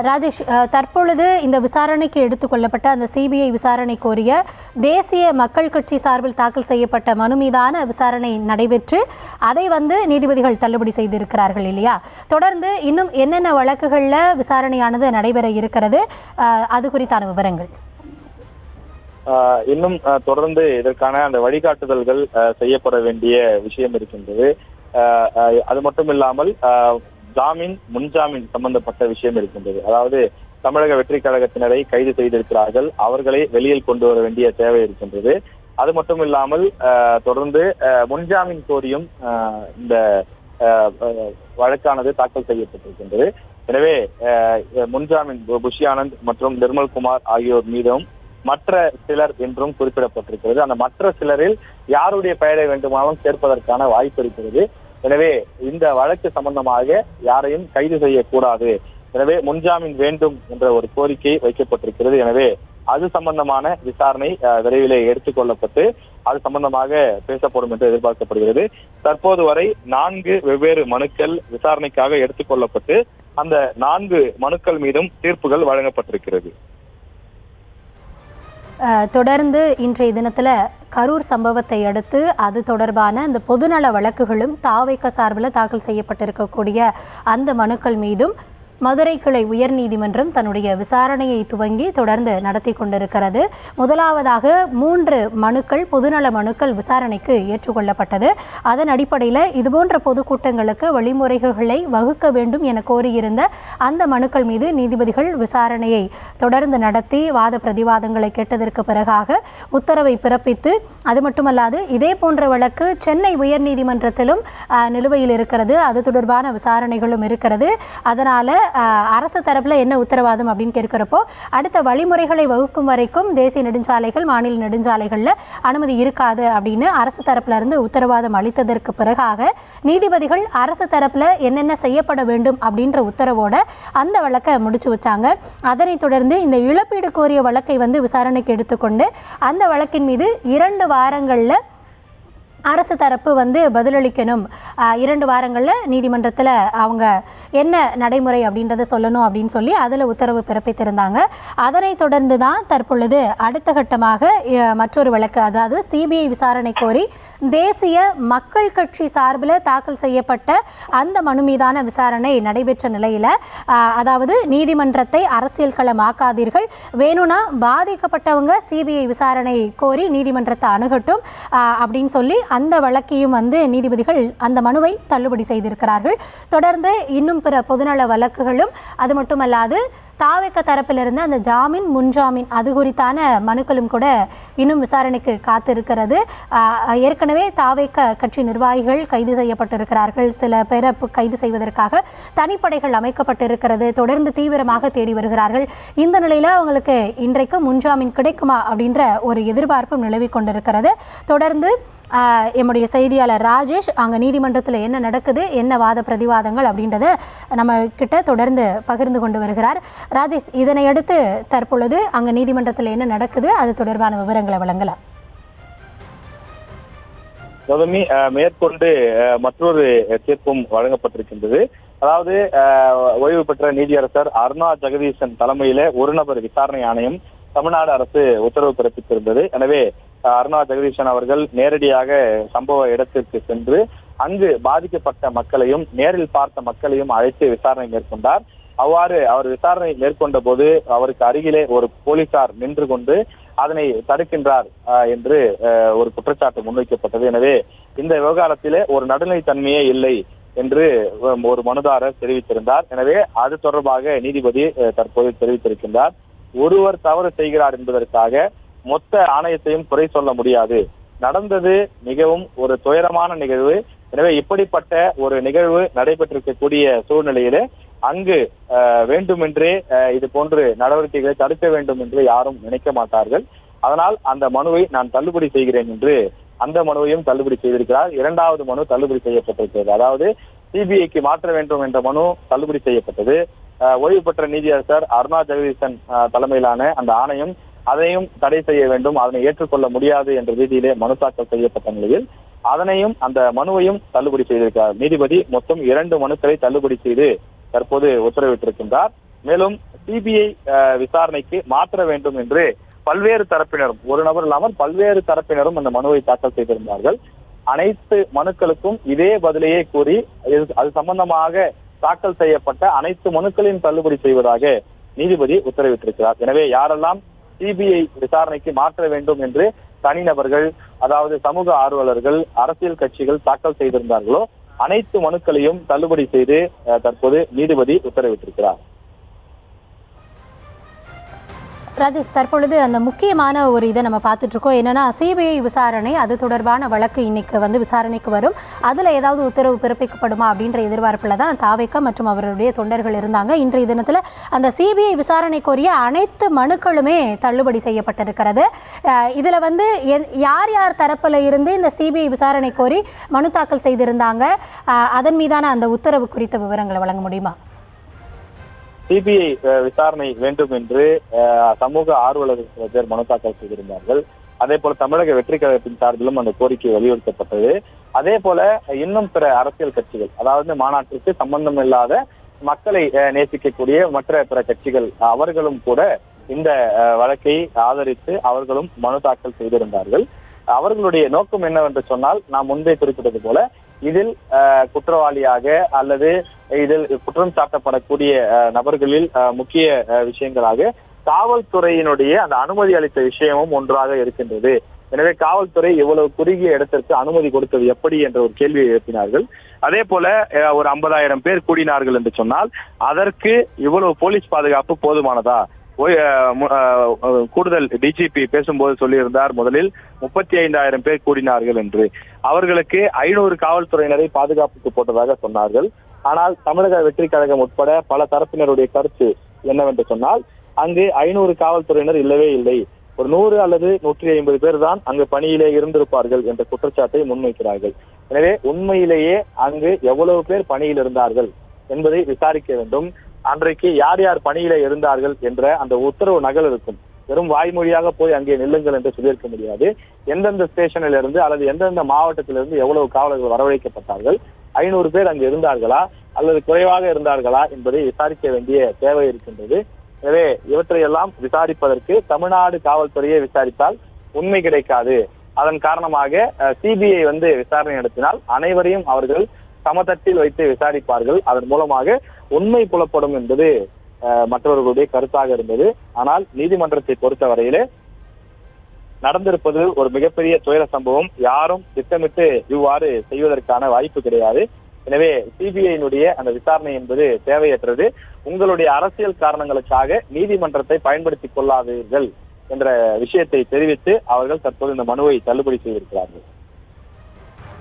ராஜேஷ், தற்பொழுது இந்த விசாரணைக்கு எடுத்துக்கொள்ளப்பட்ட அந்த சிபிஐ விசாரணை கோரிய தேசிய மக்கள் கட்சி சார்பில் தாக்கல் செய்யப்பட்ட மனு மீதான விசாரணை நடைபெற்று அதை நீதிபதிகள் தள்ளுபடி செய்திருக்கிறார்கள் இல்லையா? தொடர்ந்து இன்னும் என்னென்ன வழக்குகளில் விசாரணையானது நடைபெற இருக்கிறது, அது குறித்தான விவரங்கள். இன்னும் தொடர்ந்து இதற்கான அந்த வழிகாட்டுதல்கள் செய்யப்பட வேண்டிய விஷயம் இருக்கின்றது. அது மட்டும் இல்லாமல் ஜாமீன் முன்ஜாமீன் சம்பந்தப்பட்ட விஷயம் இருக்கின்றது. அதாவது தமிழக வெற்றி கழகத்தினரை கைது செய்திருக்கிறார்கள், அவர்களை வெளியில் கொண்டு வர வேண்டிய தேவை இருக்கின்றது. அது மட்டும் இல்லாமல் தொடர்ந்து முன்ஜாமீன் கோரியும் இந்த வழக்கானது தாக்கல் செய்யப்பட்டிருக்கின்றது. எனவே முன்ஜாமீன் புஷி ஆனந்த் மற்றும் நிர்மல்குமார் ஆகியோர் மீதும் மற்ற சிலர் என்றும் குறிப்பிடப்பட்டிருக்கிறது. அந்த மற்ற சிலரில் யாருடைய பெயரை வேண்டுமானாலும் சேர்ப்பதற்கான வாய்ப்பு இருக்கிறது. எனவே இந்த வழக்கு சம்பந்தமாக யாரையும் கைது செய்யக்கூடாது, எனவே முன்ஜாமீன் வேண்டும் என்ற ஒரு கோரிக்கை வைக்கப்பட்டிருக்கிறது. எனவே அது சம்பந்தமான விசாரணை விரைவிலே எடுத்துக்கொள்ளப்பட்டு அது சம்பந்தமாக பேசப்படும் என்று எதிர்பார்க்கப்படுகிறது. தற்போது வரை 4 வெவ்வேறு மனுக்கள் விசாரணைக்காக எடுத்துக்கொள்ளப்பட்டு அந்த 4 மனுக்கள் மீதும் தீர்ப்புகள் வழங்கப்பட்டிருக்கிறது. தொடர்ந்து இன்றைய தினத்தில் கரூர் சம்பவத்தை அடுத்து அது தொடர்பான அந்த பொதுநல வழக்குகளும் தாவேக சார்பில் தாக்கல் செய்யப்பட்டிருக்கக்கூடிய அந்த மனுக்கள் மீதும் மதுரை கிளை உயர்நீதிமன்றம் தன்னுடைய விசாரணையை துவங்கி தொடர்ந்து நடத்தி கொண்டிருக்கிறது. முதலாவதாக 3 மனுக்கள் பொதுநல மனுக்கள் விசாரணைக்கு ஏற்றுக்கொள்ளப்பட்டது. அதன் அடிப்படையில் இதுபோன்ற பொதுக்கூட்டங்களுக்கு வழிமுறைகளை வகுக்க வேண்டும் என கோரியிருந்த அந்த மனுக்கள் மீது நீதிபதிகள் விசாரணையை தொடர்ந்து நடத்தி வாத பிரதிவாதங்களை கேட்டதற்கு பிறகாக உத்தரவை பிறப்பித்து, அது மட்டுமல்லாது இதே போன்ற வழக்கு சென்னை உயர்நீதிமன்றத்திலும் நிலுவையில் இருக்கிறது, அது தொடர்பான விசாரணைகளும் இருக்கிறது. அதனால் அரசு தரப்புல என்ன உத்தரவாதம் அப்படின்னு கேட்கிறப்போ, அடுத்த வழிமுறைகளை வகுக்கும் வரைக்கும் தேசிய நெடுஞ்சாலைகள் மாநில நெடுஞ்சாலைகளில் அனுமதி இருக்காது அப்படின்னு அரசு தரப்புல இருந்து உத்தரவாதம் அளித்ததற்கு பிறகாக நீதிபதிகள் அரசு தரப்புல என்னென்ன செய்யப்பட வேண்டும் அப்படின்ற உத்தரவோட அந்த வழக்கை முடிச்சு வச்சாங்க. அதனைத் தொடர்ந்து இந்த இழப்பீடு கோரிய வழக்கை விசாரணைக்கு எடுத்துக்கொண்டு அந்த வழக்கின் மீது 2 வாரங்களில் அரசு தரப்பு பதிலளிக்கணும், 2 வாரங்களில் நீதிமன்றத்தில் அவங்க என்ன நடைமுறை அப்படின்றத சொல்லணும் அப்படின்னு சொல்லி அதில் உத்தரவு பிறப்பித்திருந்தாங்க. அதனைத் தொடர்ந்து தான் தற்பொழுது அடுத்த கட்டமாக மற்றொரு வழக்கு, அதாவது சிபிஐ விசாரணை கோரி தேசிய மக்கள் கட்சி சார்பில் தாக்கல் செய்யப்பட்ட அந்த மனு மீதான விசாரணை நடைபெற்ற நிலையில், அதாவது நீதிமன்றத்தை அரசியல் களமாக்காதீர்கள், வேணும்னா பாதிக்கப்பட்டவங்க சிபிஐ விசாரணை கோரி நீதிமன்றத்தை அணுகட்டும் அப்படின்னு சொல்லி அந்த வழக்கையும் நீதிபதிகள் அந்த மனுவை தள்ளுபடி செய்திருக்கிறார்கள். தொடர்ந்து இன்னும் பிற பொதுநல வழக்குகளும், அது மட்டுமல்லாது தாவேக தரப்பிலிருந்து அந்த ஜாமீன் முன்ஜாமீன் அது குறித்தான மனுக்களும் கூட இன்னும் விசாரணைக்கு காத்திருக்கிறது. ஏற்கனவே தாவேக கட்சி நிர்வாகிகள் கைது செய்யப்பட்டிருக்கிறார்கள். சில பேரை கைது செய்வதற்காக தனிப்படைகள் அமைக்கப்பட்டிருக்கிறது. தொடர்ந்து தீவிரமாக தேடி வருகிறார்கள். இந்த நிலையில் அவங்களுக்கு இன்றைக்கு முன்ஜாமீன் கிடைக்குமா அப்படின்ற ஒரு எதிர்பார்ப்பும் நிலவி கொண்டிருக்கிறது. தொடர்ந்து எம்முடைய செய்தியாளர் ராஜேஷ் அங்கே நீதிமன்றத்தில் என்ன நடக்குது, என்ன வாத பிரதிவாதங்கள் அப்படின்றத நம்ம கிட்ட தொடர்ந்து பகிர்ந்து கொண்டு வருகிறார். ராஜேஷ், இதனை அடுத்து தற்பொழுது அங்கே நீதிமன்றத்தில் என்ன நடக்குது, அது தொடர்பான விவரங்களை வழங்கலாம். மேற்கொண்டு மற்றொரு தீர்ப்பும் வழங்கப்பட்டிருக்கின்றது. அதாவது ஓய்வு பெற்ற நீதியரசர் அருணா ஜெகதீசன் தலைமையில 1 நபர் விசாரணை ஆணையம் தமிழ்நாடு அரசு உத்தரவு பிறப்பித்திருந்தது. எனவே அருணா ஜெகதீசன் அவர்கள் நேரடியாக சம்பவ இடத்திற்கு சென்று அங்கு பாதிக்கப்பட்ட மக்களையும் நேரில் பார்த்த மக்களையும் அழைத்து விசாரணை மேற்கொண்டார். அவ்வாறு அவர் விசாரணை மேற்கொண்ட போது அவருக்கு அருகிலே ஒரு போலீசார் நின்று கொண்டு அதனை தடுக்கின்றார் என்று ஒரு குற்றச்சாட்டு முன்வைக்கப்பட்டது. எனவே இந்த விவகாரத்திலே ஒரு நடுநிலைத்தன்மையே இல்லை என்று ஒரு மனுதாரர் தெரிவித்திருந்தார். எனவே அது தொடர்பாக நீதிபதி தற்போது தெரிவித்திருக்கின்றார், ஒருவர் தவறு செய்கிறார் என்பதற்காக மொத்த ஆணையத்தையும் குறை சொல்ல முடியாது. நடந்தது மிகவும் ஒரு துயரமான நிகழ்வு. எனவே இப்படிப்பட்ட ஒரு நிகழ்வு நடைபெற்றிருக்கக்கூடிய சூழ்நிலையிலே அங்கு வேண்டுமென்றே இது போன்று நடவடிக்கைகளை தடுக்க வேண்டும் என்று யாரும் நினைக்க மாட்டார்கள். அதனால் அந்த மனுவை நான் தள்ளுபடி செய்கிறேன் என்று அந்த மனுவையும் தள்ளுபடி செய்திருக்கிறார். 2வது மனு தள்ளுபடி செய்யப்பட்டிருக்கிறது. அதாவது சிபிஐக்கு மாற்ற வேண்டும் என்ற மனு தள்ளுபடி செய்யப்பட்டது. ஓய்வு பெற்ற நீதியரசர் அருணா ஜெகதீசன் தலைமையிலான அந்த ஆணையம் அதையும் தடை செய்ய வேண்டும், அதனை ஏற்றுக்கொள்ள முடியாது என்ற ரீதியிலே மனு தாக்கல் செய்யப்பட்ட நிலையில் அதனையும் அந்த மனுவையும் தள்ளுபடி செய்திருக்கிறார். நீதிபதி மொத்தம் 2 மனுக்களை தள்ளுபடி செய்து தற்போது உத்தரவிட்டிருக்கின்றார். மேலும் சிபிஐ விசாரணைக்கு மாற்ற வேண்டும் என்று பல்வேறு தரப்பினரும், ஒரு நபர் இல்லாமல் பல்வேறு தரப்பினரும் அந்த மனுவை தாக்கல் செய்திருந்தார்கள். அனைத்து மனுக்களுக்கும் இதே பதிலையே கூறி அது சம்பந்தமாக தாக்கல் செய்யப்பட்ட அனைத்து மனுக்களையும் தள்ளுபடி செய்வதாக நீதிபதி உத்தரவிட்டிருக்கிறார். எனவே யாரெல்லாம் சிபிஐ விசாரணைக்கு மாற்ற வேண்டும் என்று தனிநபர்கள், அதாவது சமூக ஆர்வலர்கள், அரசியல் கட்சிகள் தாக்கல் செய்திருந்தார்களோ அனைத்து மனுக்களையும் தள்ளுபடி செய்து தற்போது நீதிபதி உத்தரவிட்டிருக்கிறார். ராஜேஷ், தற்பொழுது அந்த முக்கியமான ஒரு இதை நம்ம பார்த்துட்டு இருக்கோம். என்னன்னா, சிபிஐ விசாரணை, அது தொடர்பான வழக்கு இன்னைக்கு விசாரணைக்கு வரும். அதில் ஏதாவது உத்தரவு பிறப்பிக்கப்படுமா அப்படின்ற எதிர்பார்ப்பில் தான் தாவேகா மற்றும் அவருடைய தொண்டர்கள் இருந்தாங்க. இன்றைய தினத்தில் அந்த சிபிஐ விசாரணைக்குரிய அனைத்து மனுக்களுமே தள்ளுபடி செய்யப்பட்டிருக்கிறது. இதில் யார் யார் தரப்பில் இருந்து இந்த சிபிஐ விசாரணை கோரி மனு தாக்கல் செய்திருந்தாங்க, அதன் மீதான அந்த உத்தரவு குறித்த விவரங்களை வழங்க முடியுமா? சிபிஐ விசாரணை வேண்டும் என்று சமூக ஆர்வலர்கள் சில பேர் மனு தாக்கல் செய்திருந்தார்கள். அதே போல தமிழக வெற்றி கழகத்தின் சார்பிலும் அந்த கோரிக்கை வலியுறுத்தப்பட்டது. அதே போல இன்னும் பிற அரசியல் கட்சிகள், அதாவது மாநாட்டிற்கு சம்பந்தம் இல்லாத மக்களை நேசிக்கக்கூடிய மற்ற பிற கட்சிகள், அவர்களும் கூட இந்த வழக்கை ஆதரித்து அவர்களும் மனு தாக்கல் செய்திருந்தார்கள். அவர்களுடைய நோக்கம் என்னவென்று சொன்னால், நாம் முன்பே குறிப்பிட்டது போல இதில் குற்றவாளியாக அல்லது இதில் குற்றம் சாட்டப்படக்கூடிய நபர்களில் முக்கிய விஷயங்களாக காவல்துறையினுடைய அந்த அனுமதி அளித்த விஷயமும் ஒன்றாக இருக்கின்றது. எனவே காவல்துறை இவ்வளவு குறுகிய இடத்திற்கு அனுமதி கொடுத்தது எப்படி என்ற ஒரு கேள்வியை எழுப்பினார்கள். அதே போல ஒரு 50,000 பேர் கூடினார்கள் என்று சொன்னால் அதற்கு இவ்வளவு போலீஸ் பாதுகாப்பு போதுமானதா? கூடுதல் டிஜிபி பேசும்போது சொல்லியிருந்தார், முதலில் 35,000 பேர் கூடினார்கள் என்று. அவர்களுக்கு 500 காவல்துறையினரை பாதுகாப்புக்கு போட்டதாக சொன்னார்கள். ஆனால் தமிழக வெற்றி கழகம் உட்பட பல தரப்பினருடைய கருத்து என்னவென்று சொன்னால், அங்கு 500 காவல்துறையினர் இல்லவே இல்லை, ஒரு 100 அல்லது 150 பேர் தான் அங்கு பணியிலே இருந்திருப்பார்கள் என்ற குற்றச்சாட்டை முன்வைக்கிறார்கள். எனவே உண்மையிலேயே அங்கு எவ்வளவு பேர் பணியில் இருந்தார்கள் என்பதை விசாரிக்க வேண்டும். அன்றைக்கு யார் யார் பணியில இருந்தார்கள் என்ற அந்த உத்தரவு நகல் இருக்கும். வெறும் வாய்மொழியாக போய் அங்கே நில்லுங்கள் என்று சொல்லியிருக்க முடியாது. எந்தெந்த ஸ்டேஷனில் இருந்து அல்லது எந்தெந்த மாவட்டத்திலிருந்து எவ்வளவு காவலர்கள் வரவழைக்கப்பட்டார்கள், 500 பேர் அங்கு இருந்தார்களா அல்லது குறைவாக இருந்தார்களா என்பதை விசாரிக்க வேண்டிய தேவை இருக்கின்றது. எனவே இவற்றையெல்லாம் விசாரிப்பதற்கு தமிழ்நாடு காவல்துறையை விசாரித்தால் உண்மை கிடைக்காது. அதன் காரணமாக சிபிஐ விசாரணை நடத்தினால் அனைவரையும் அவர்கள் சமதட்டில் வைத்து விசாரிப்பார்கள். அதன் மூலமாக உண்மை புலப்படும் என்பது மற்றவர்களுடைய கருத்தாக இருந்தது. ஆனால் நீதிமன்றத்தை பொறுத்தவரையிலே நடந்திருப்பது ஒரு மிகப்பெரிய துயர சம்பவம். யாரும் திட்டமிட்டு இவ்வாறு செய்வதற்கான வாய்ப்பு கிடையாது. எனவே சிபிஐனுடைய அந்த விசாரணை என்பது தேவையற்றது. உங்களுடைய அரசியல் காரணங்களுக்காக நீதிமன்றத்தை பயன்படுத்திக் கொள்ளாதீர்கள் என்ற விஷயத்தை தெரிவித்து அவர்கள் தற்போது இந்த மனுவை தள்ளுபடி செய்திருக்கிறார்கள்.